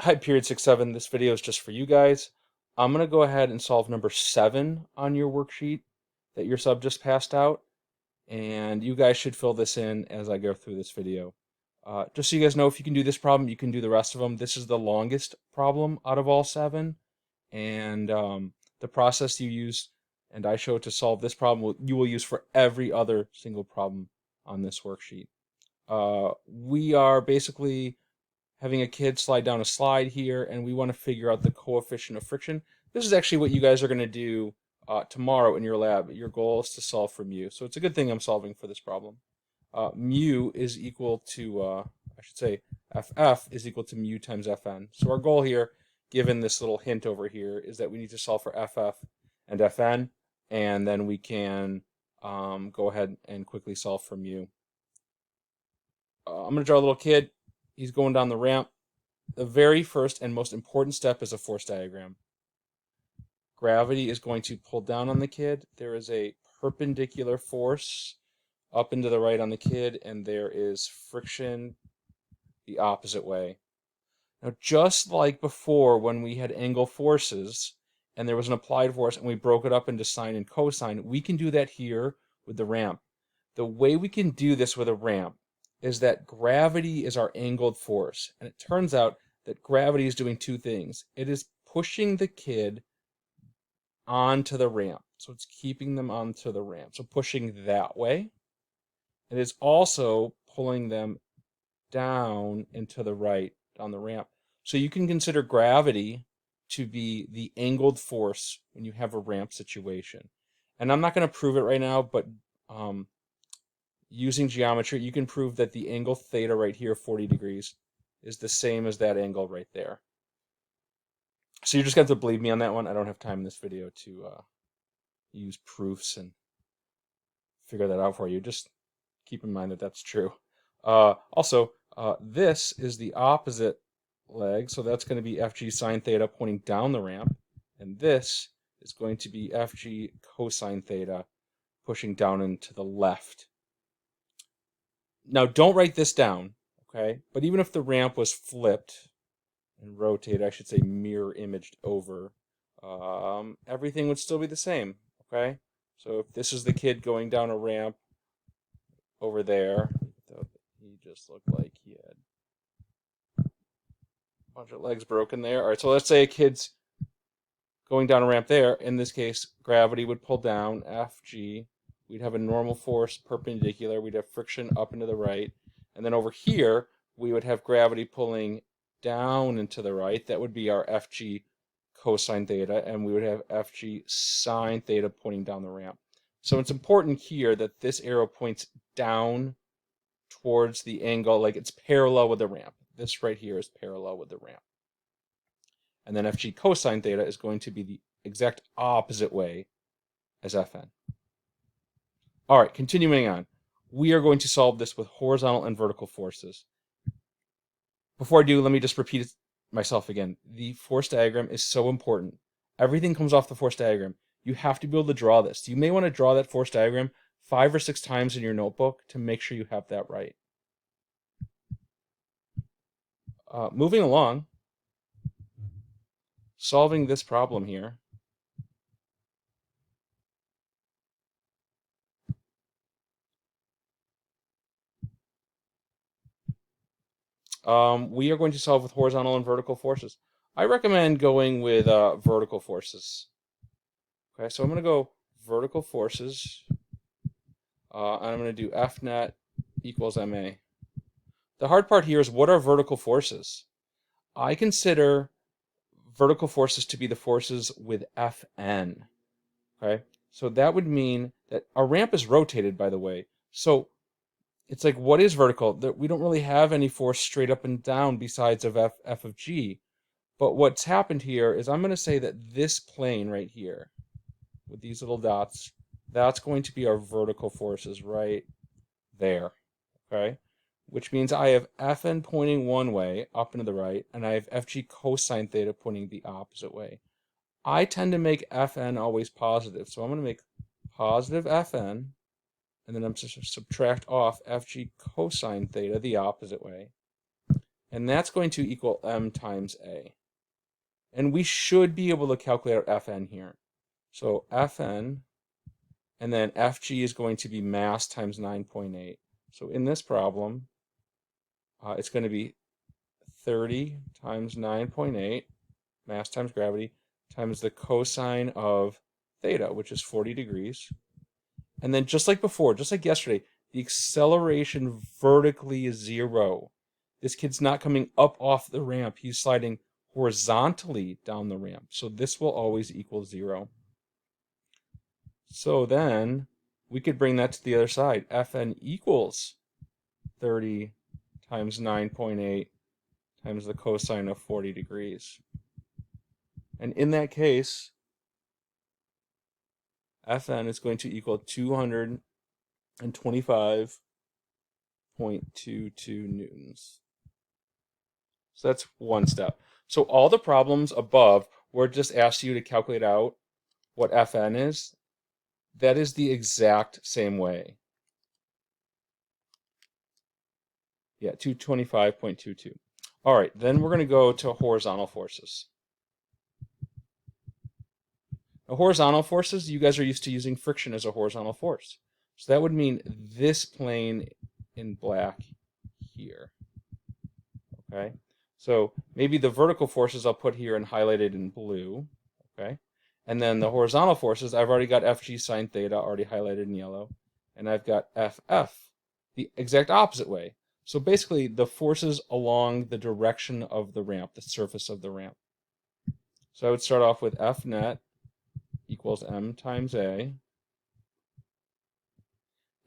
Hi, period 6-7. This video is just for you guys. I'm going to go ahead and solve number 7 on your worksheet that your sub just passed out. And you guys should fill this in as I go through this video. Just so you guys know, if you can do this problem, you can do the rest of them. This is the longest problem out of all 7. And the process you use and I show to solve this problem, you will use for every other single problem on this worksheet. We are basically having a kid slide down a slide here, and we want to figure out the coefficient of friction. This is actually what you guys are going to do tomorrow in your lab. Your goal is to solve for mu. So it's a good thing I'm solving for this problem. Mu is equal to, I should say, FF is equal to mu times Fn. So our goal here, given this little hint over here, is that we need to solve for FF and Fn, and then we can go ahead and quickly solve for mu. I'm going to draw a little kid. He's going down the ramp. The very first and most important step is a force diagram. Gravity is going to pull down on the kid. There is a perpendicular force up and to the right on the kid, and there is friction the opposite way. Now, just like before when we had angle forces and there was an applied force and we broke it up into sine and cosine, we can do that here with the ramp. The way we can do this with a ramp is that gravity is our angled force. And it turns out that gravity is doing two things. It is pushing the kid onto the ramp. So it's keeping them onto the ramp. So pushing that way. It is also pulling them down and to the right on the ramp. So you can consider gravity to be the angled force when you have a ramp situation. And I'm not going to prove it right now, but using geometry, you can prove that the angle theta right here, 40 degrees, is the same as that angle right there. So you're just going to have to believe me on that one. I don't have time in this video to use proofs and figure that out for you. Just keep in mind that that's true. Also, this is the opposite leg, so that's going to be FG sine theta pointing down the ramp, and this is going to be FG cosine theta pushing down and to the left. Now, don't write this down, okay? But even if the ramp was flipped and rotated, I should say mirror imaged over, everything would still be the same, okay? So if this is the kid going down a ramp over there, he just looked like he had a bunch of legs broken there. All right, so let's say a kid's going down a ramp there. In this case, gravity would pull down, Fg. We'd have a normal force perpendicular. We'd have friction up and to the right. And then over here, we would have gravity pulling down and to the right. That would be our Fg cosine theta. And we would have Fg sine theta pointing down the ramp. So it's important here that this arrow points down towards the angle, like it's parallel with the ramp. This right here is parallel with the ramp. And then Fg cosine theta is going to be the exact opposite way as Fn. All right, continuing on. We are going to solve this with horizontal and vertical forces. Before I do, let me just repeat myself again. The force diagram is so important. Everything comes off the force diagram. You have to be able to draw this. You may want to draw that force diagram 5 or 6 times in your notebook to make sure you have that right. Moving along, solving this problem here. We are going to solve with horizontal and vertical forces. I recommend going with vertical forces. Okay, so I'm going to go vertical forces, and I'm going to do F net equals MA. The hard part here is, what are vertical forces? I consider vertical forces to be the forces with Fn. Okay, so that would mean that our ramp is rotated, by the way. So it's like, what is vertical? We don't really have any force straight up and down besides of f of g. But what's happened here is I'm going to say that this plane right here, with these little dots, that's going to be our vertical forces right there, okay? Which means I have Fn pointing one way, up and to the right, and I have Fg cosine theta pointing the opposite way. I tend to make Fn always positive, so I'm going to make positive Fn, and then I'm just subtract off Fg cosine theta the opposite way. And that's going to equal m times a. And we should be able to calculate our Fn here. So Fn, and then Fg is going to be mass times 9.8. So in this problem, it's going to be 30 times 9.8, mass times gravity, times the cosine of theta, which is 40 degrees. And then just like before, just like yesterday, the acceleration vertically is 0. This kid's not coming up off the ramp. He's sliding horizontally down the ramp. So this will always equal 0. So then we could bring that to the other side. Fn equals 30 times 9.8 times the cosine of 40 degrees. And in that case, Fn is going to equal 225.22 newtons. So that's one step. So all the problems above where it just asks you to calculate out what Fn is, that is the exact same way. Yeah, 225.22. All right, then we're going to go to horizontal forces. Now, horizontal forces, you guys are used to using friction as a horizontal force. So that would mean this plane in black here. Okay, so maybe the vertical forces I'll put here and highlighted in blue. Okay, and then the horizontal forces, I've already got Fg sine theta already highlighted in yellow, and I've got Ff the exact opposite way. So basically, the forces along the direction of the ramp, the surface of the ramp. So I would start off with F net equals m times a.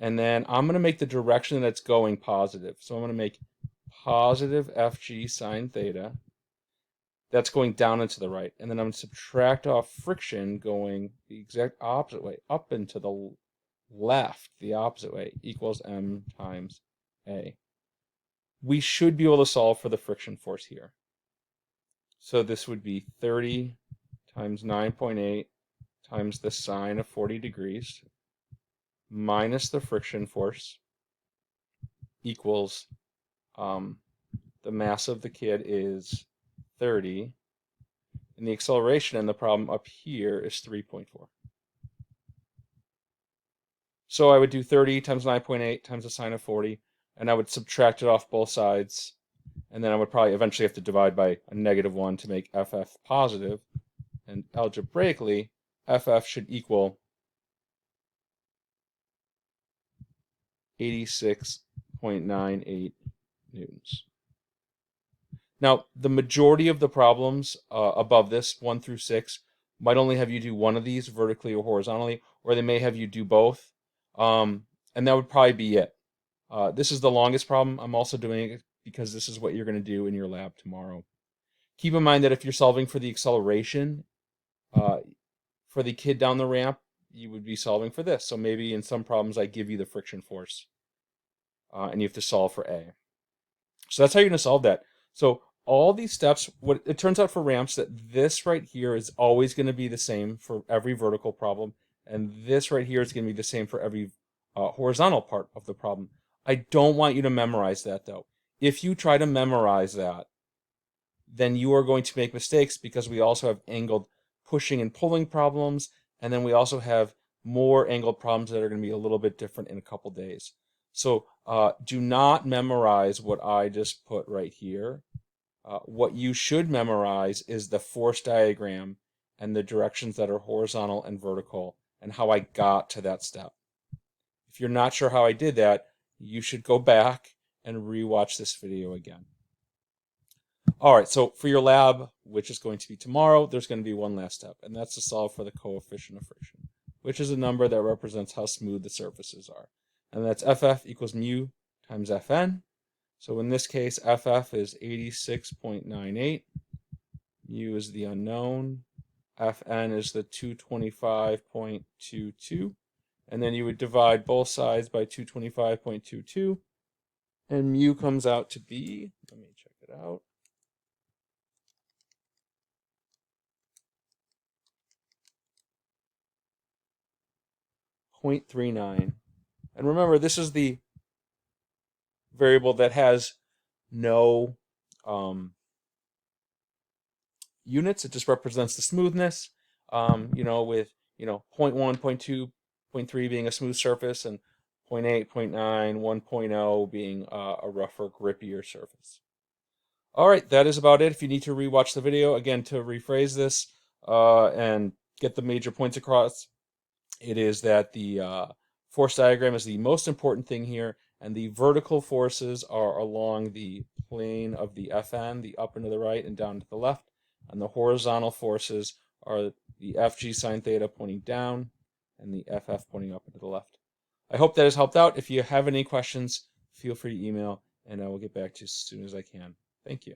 And then I'm going to make the direction that's going positive. So I'm going to make positive Fg sine theta. That's going down and to the right. And then I'm going to subtract off friction going the exact opposite way, up and to the left, the opposite way, equals m times a. We should be able to solve for the friction force here. So this would be 30 times 9.8 times the sine of 40 degrees minus the friction force equals the mass of the kid is 30, and the acceleration in the problem up here is 3.4. So I would do 30 times 9.8 times the sine of 40, and I would subtract it off both sides, and then I would probably eventually have to divide by a -1 to make FF positive, and algebraically, FF should equal 86.98 newtons. Now, the majority of the problems above this, 1 through 6, might only have you do one of these vertically or horizontally, or they may have you do both. And that would probably be it. This is the longest problem. I'm also doing it because this is what you're going to do in your lab tomorrow. Keep in mind that if you're solving for the acceleration, for the kid down the ramp, you would be solving for this. So maybe in some problems I give you the friction force, and you have to solve for A. So that's how you're going to solve that. So all these steps, what it turns out for ramps, that this right here is always going to be the same for every vertical problem, and this right here is going to be the same for every horizontal part of the problem. I don't want you to memorize that, though. If you try to memorize that, then you are going to make mistakes, because we also have angled pushing and pulling problems, and then we also have more angled problems that are going to be a little bit different in a couple days. So do not memorize what I just put right here. What you should memorize is the force diagram and the directions that are horizontal and vertical, and how I got to that step. If you're not sure how I did that, you should go back and rewatch this video again. All right, so for your lab, which is going to be tomorrow, there's going to be one last step, and that's to solve for the coefficient of friction, which is a number that represents how smooth the surfaces are. And that's FF equals mu times Fn. So in this case, FF is 86.98. Mu is the unknown. Fn is the 225.22. And then you would divide both sides by 225.22. And mu comes out to be, let me check it out, 0.39. And remember, this is the variable that has no units. It just represents the smoothness. With 0.1, 0.2, 0.3 being a smooth surface, and 0.8, 0.9, 1.0 being a rougher, grippier surface. All right, that is about it. If you need to rewatch the video, again, to rephrase this and get the major points across, it is that the force diagram is the most important thing here, and the vertical forces are along the plane of the FN, the up and to the right and down to the left, and the horizontal forces are the FG sine theta pointing down and the FF pointing up and to the left. I hope that has helped out. If you have any questions, feel free to email, and I will get back to you as soon as I can. Thank you.